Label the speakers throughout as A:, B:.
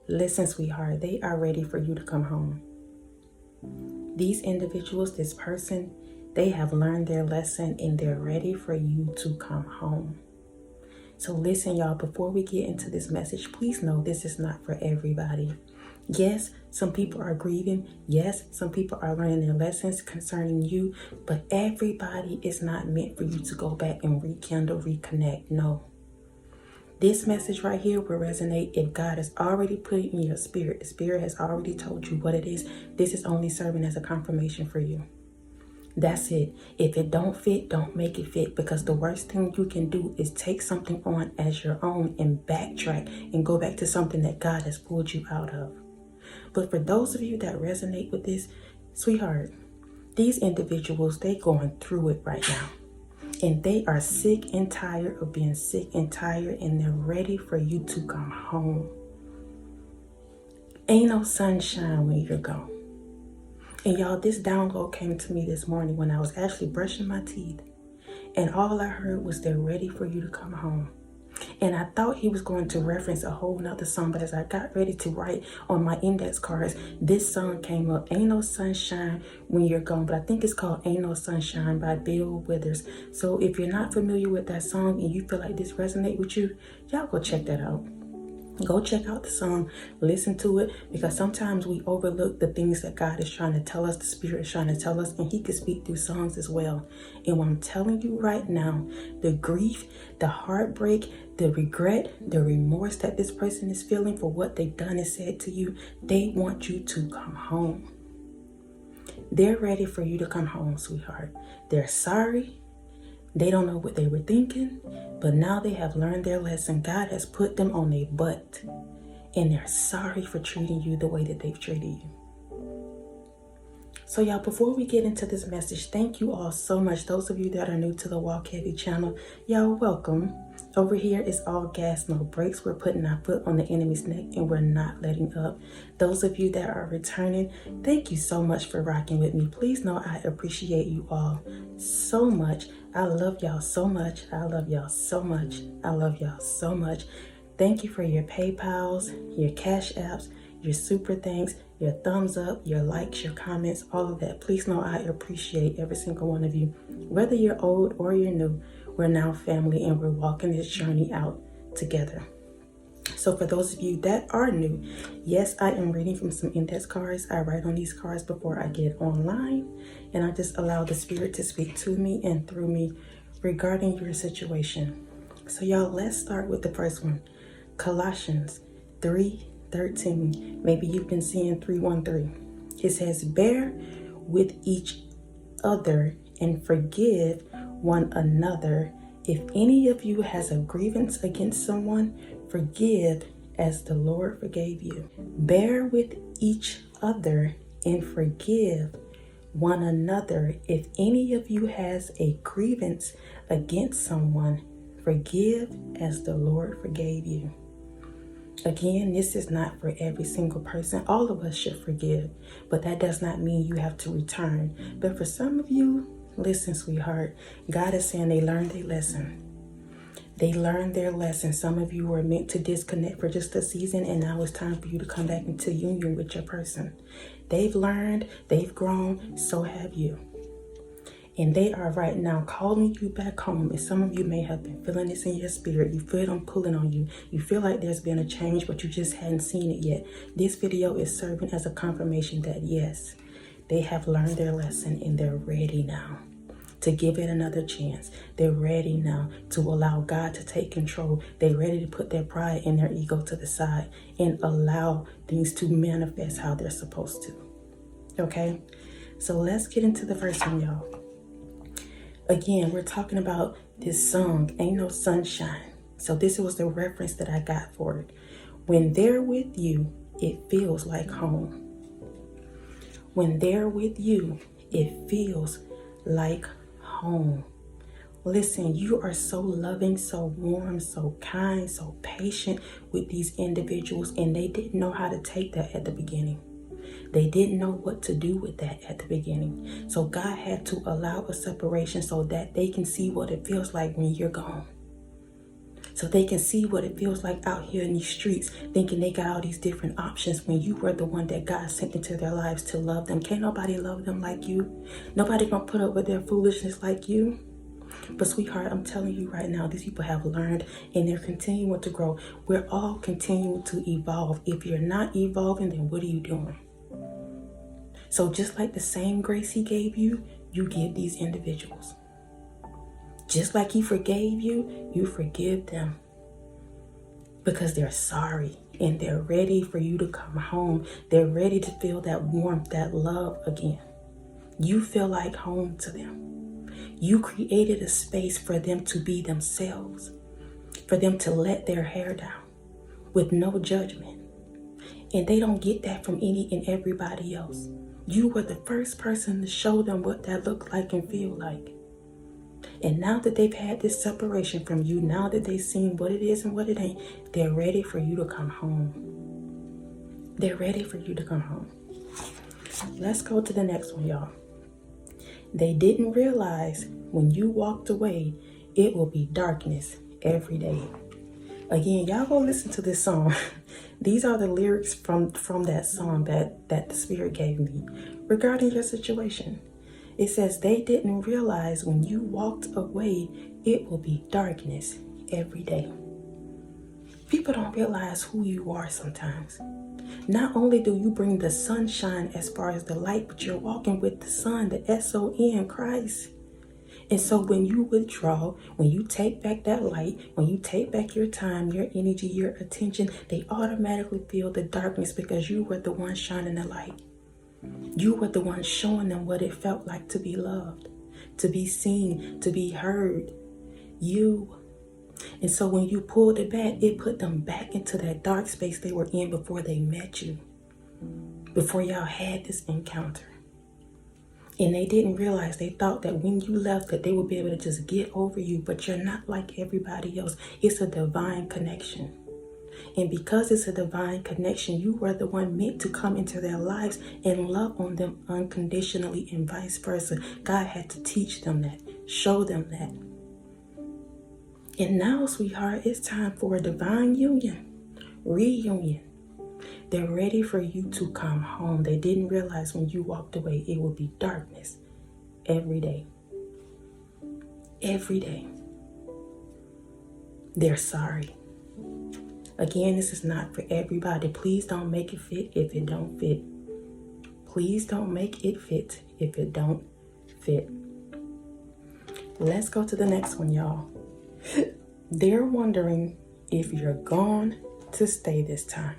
A: Listen, sweetheart, they are ready for you to come home. These individuals, this person, they have learned their lesson and they're ready for you to come home. So listen, y'all, before we get into this message, please know this is not for everybody. Yes, some people are grieving. Yes, some people are learning their lessons concerning you, but everybody is not meant for you to go back and rekindle, reconnect. No. This message right here will resonate if God has already put it in your spirit. The spirit has already told you what it is. This is only serving as a confirmation for you. That's it. If it don't fit, don't make it fit, because the worst thing you can do is take something on as your own and backtrack and go back to something that God has pulled you out of. But for those of you that resonate with this, sweetheart, these individuals, they going through it right now. And they are sick and tired of being sick and tired, and they're ready for you to come home. Ain't no sunshine when you're gone. And y'all, this download came to me this morning when I was actually brushing my teeth. And all I heard was they're ready for you to come home. And I thought he was going to reference a whole nother song, but as I got ready to write on my index cards, this song came up, Ain't No Sunshine When You're Gone. But I think it's called Ain't No Sunshine by Bill Withers. So if you're not familiar with that song and you feel like this resonates with you, y'all go check that out. Go check out the song, listen to it, because sometimes we overlook the things that God is trying to tell us, the Spirit is trying to tell us, and He can speak through songs as well. And what I'm telling you right now, the grief, the heartbreak, the regret, the remorse that this person is feeling for what they've done and said to you, they want you to come home. They're ready for you to come home, sweetheart. They're sorry. They don't know what they were thinking, but now they have learned their lesson. God has put them on their butt, and they're sorry for treating you the way that they've treated you. So y'all, before we get into this message, thank you all so much. Those of you that are new to the Walk Heavy channel, y'all welcome. Over here is all gas, no brakes. We're putting our foot on the enemy's neck and we're not letting up. Those of you that are returning, thank you so much for rocking with me. Please know I appreciate you all so much. I love y'all so much. I love y'all so much. I love y'all so much. Thank you for your PayPals, your Cash Apps, your super thanks, your thumbs up, your likes, your comments, all of that. Please know I appreciate every single one of you. Whether you're old or you're new, we're now family and we're walking this journey out together. So for those of you that are new, yes, I am reading from some index cards. I write on these cards before I get online, and I just allow the Spirit to speak to me and through me regarding your situation. So y'all, let's start with the first one. Colossians 3:13. Maybe you've been seeing 3:13. It says, bear with each other and forgive one another. If any of you has a grievance against someone, forgive as the Lord forgave you. Bear with each other and forgive one another. If any of you has a grievance against someone, forgive as the Lord forgave you. Again, this is not for every single person. All of us should forgive, but that does not mean you have to return. But for some of you, listen, sweetheart, God is saying they learned their lesson. They learned their lesson. Some of you were meant to disconnect for just a season, and now it's time for you to come back into union with your person. They've learned, they've grown, so have you. And they are right now calling you back home. And some of you may have been feeling this in your spirit. You feel them pulling on you. You feel like there's been a change, but you just hadn't seen it yet. This video is serving as a confirmation that yes, they have learned their lesson and they're ready now to give it another chance. They're ready now to allow God to take control. They're ready to put their pride and their ego to the side and allow things to manifest how they're supposed to. Okay? So let's get into the first one, y'all. Again, we're talking about this song, Ain't No Sunshine. So this was the reference that I got for it. When they're with you, it feels like home. When they're with you, it feels like home. Listen, you are so loving, so warm, so kind, so patient with these individuals, and they didn't know how to take that at the beginning. They didn't know what to do with that at the beginning. So God had to allow a separation so that they can see what it feels like when you're gone. so they can see what it feels like out here in these streets, thinking they got all these different options when you were the one that God sent into their lives to love them. Can't nobody love them like you. Nobody gonna put up with their foolishness like you. But sweetheart, I'm telling you right now, these people have learned and they're continuing to grow. We're all continuing to evolve. If you're not evolving, then what are you doing? So just like the same grace he gave you, you give these individuals. Just like he forgave you, you forgive them. Because they're sorry and they're ready for you to come home. They're ready to feel that warmth, that love again. You feel like home to them. You created a space for them to be themselves, for them to let their hair down with no judgment. And they don't get that from any and everybody else. You were the first person to show them what that looked like and feel like. And now that they've had this separation from you, now that they've seen what it is and what it ain't, they're ready for you to come home. They're ready for you to come home. Let's go to the next one, y'all. They didn't realize when you walked away, it will be darkness every day. Again, y'all go listen to this song. These are the lyrics from that song that the Spirit gave me regarding your situation. It says, they didn't realize when you walked away, it will be darkness every day. People don't realize who you are sometimes. Not only do you bring the sunshine as far as the light, but you're walking with the sun, the S-O-N, Christ. And so when you withdraw, when you take back that light, when you take back your time, your energy, your attention, they automatically feel the darkness because you were the one shining the light. You were the one showing them what it felt like to be loved, to be seen, to be heard. You. And so when you pulled it back, it put them back into that dark space they were in before they met you, before y'all had this encounter. And they didn't realize, they thought that when you left that they would be able to just get over you, but you're not like everybody else. It's a divine connection. And because it's a divine connection, you were the one meant to come into their lives and love on them unconditionally and vice versa. God had to teach them that, show them that. And now, sweetheart, it's time for a divine union, reunion. They're ready for you to come home. They didn't realize when you walked away, it would be darkness every day. Every day. They're sorry. Again, this is not for everybody. Please don't make it fit if it don't fit. Please don't make it fit if it don't fit. Let's go to the next one, y'all. They're wondering if you're gone to stay this time.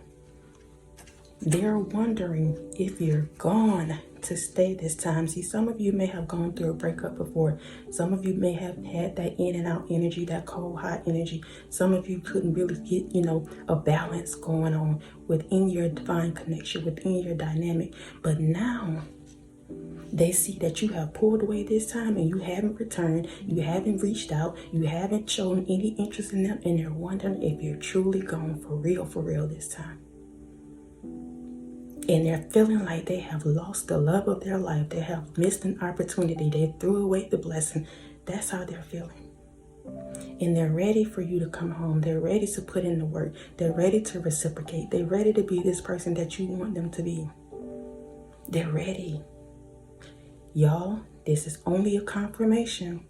A: They're wondering if you're gone to stay this time. See, some of you may have gone through a breakup before. Some of you may have had that in and out energy, that cold, hot energy. Some of you couldn't really get, a balance going on within your divine connection, within your dynamic. But now they see that you have pulled away this time and you haven't returned. You haven't reached out. You haven't shown any interest in them. And they're wondering if you're truly gone for real this time. And they're feeling like they have lost the love of their life. They have missed an opportunity. They threw away the blessing. That's how they're feeling. And they're ready for you to come home. They're ready to put in the work. They're ready to reciprocate. They're ready to be this person that you want them to be. They're ready. Y'all, this is only a confirmation.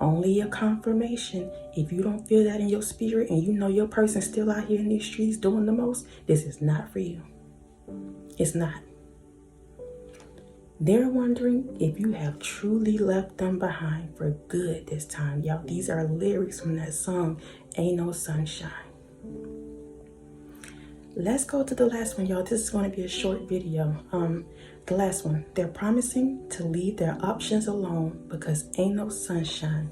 A: Only a confirmation. If you don't feel that in your spirit and you know your person's still out here in these streets doing the most, this is not for you. It's not. They're wondering if you have truly left them behind for good this time. Y'all, these are lyrics from that song, Ain't No Sunshine. Let's go to the last one, y'all. This is going to be a short video. The last one. They're promising to leave their options alone because ain't no sunshine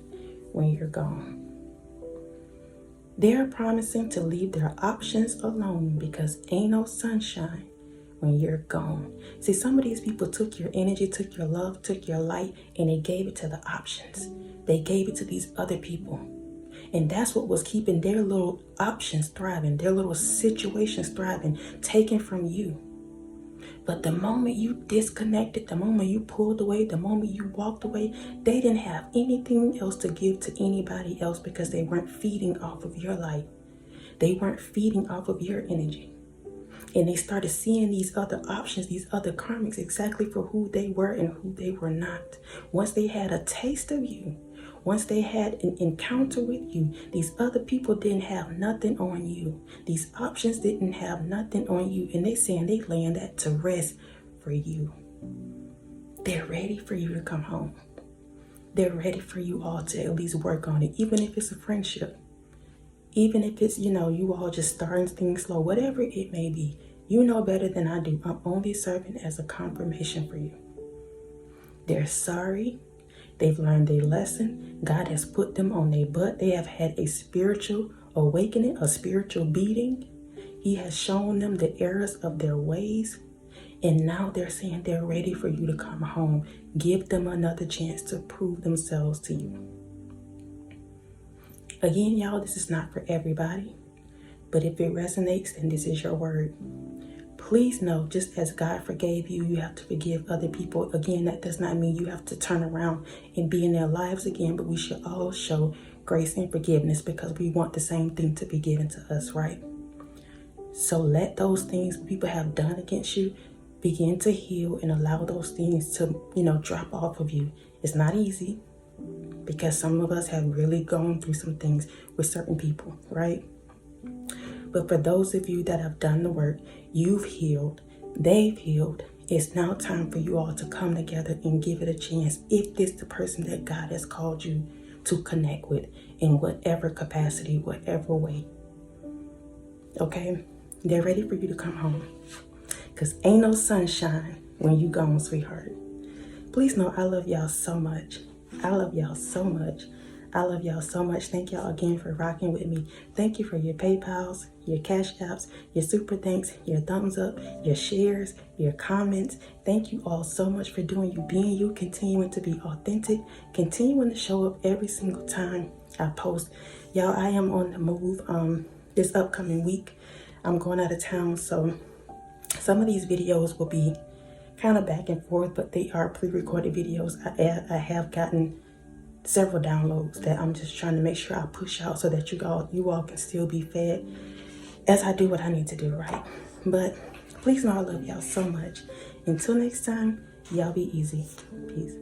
A: when you're gone. They're promising to leave their options alone because ain't no sunshine when you're gone. See, some of these people took your energy, took your love, took your light, and they gave it to the options. They gave it to these other people. And that's what was keeping their little options thriving, their little situations thriving, taken from you. But the moment you disconnected, the moment you pulled away, the moment you walked away, they didn't have anything else to give to anybody else because they weren't feeding off of your life. They weren't feeding off of your energy. And they started seeing these other options, these other karmics, exactly for who they were and who they were not. Once they had a taste of you, once they had an encounter with you, these other people didn't have nothing on you. These options didn't have nothing on you. And they saying they laying that to rest for you. They're ready for you to come home. They're ready for you all to at least work on it, even if it's a friendship. Even if it's, you all just starting things slow, whatever it may be. You know better than I do. I'm only serving as a confirmation for you. They're sorry. They've learned their lesson. God has put them on their butt. They have had a spiritual awakening, a spiritual beating. He has shown them the errors of their ways. And now they're saying they're ready for you to come home. Give them another chance to prove themselves to you. Again, y'all, this is not for everybody. But if it resonates, then this is your word. Please know, just as God forgave you, you have to forgive other people. Again, that does not mean you have to turn around and be in their lives again, but we should all show grace and forgiveness because we want the same thing to be given to us, right? So let those things people have done against you begin to heal and allow those things to, drop off of you. It's not easy because some of us have really gone through some things with certain people, right? But for those of you that have done the work, you've healed, they've healed. It's now time for you all to come together and give it a chance if it's the person that God has called you to connect with in whatever capacity, whatever way. Okay? They're ready for you to come home. Because ain't no sunshine when you gone, sweetheart. Please know I love y'all so much. I love y'all so much. I love y'all so much. Thank y'all again for rocking with me. Thank you for your PayPals, your Cash Apps, your super thanks, your thumbs up, your shares, your comments. Thank you all so much for doing you, being you, continuing to be authentic, continuing to show up every single time I post. Y'all, I am on the move this upcoming week. I'm going out of town, so some of these videos will be kind of back and forth, but they are pre-recorded videos. I have gotten several downloads that I'm just trying to make sure I push out so that you all can still be fed as I do what I need to do, right? But please know I love y'all so much. Until next time, y'all be easy. Peace.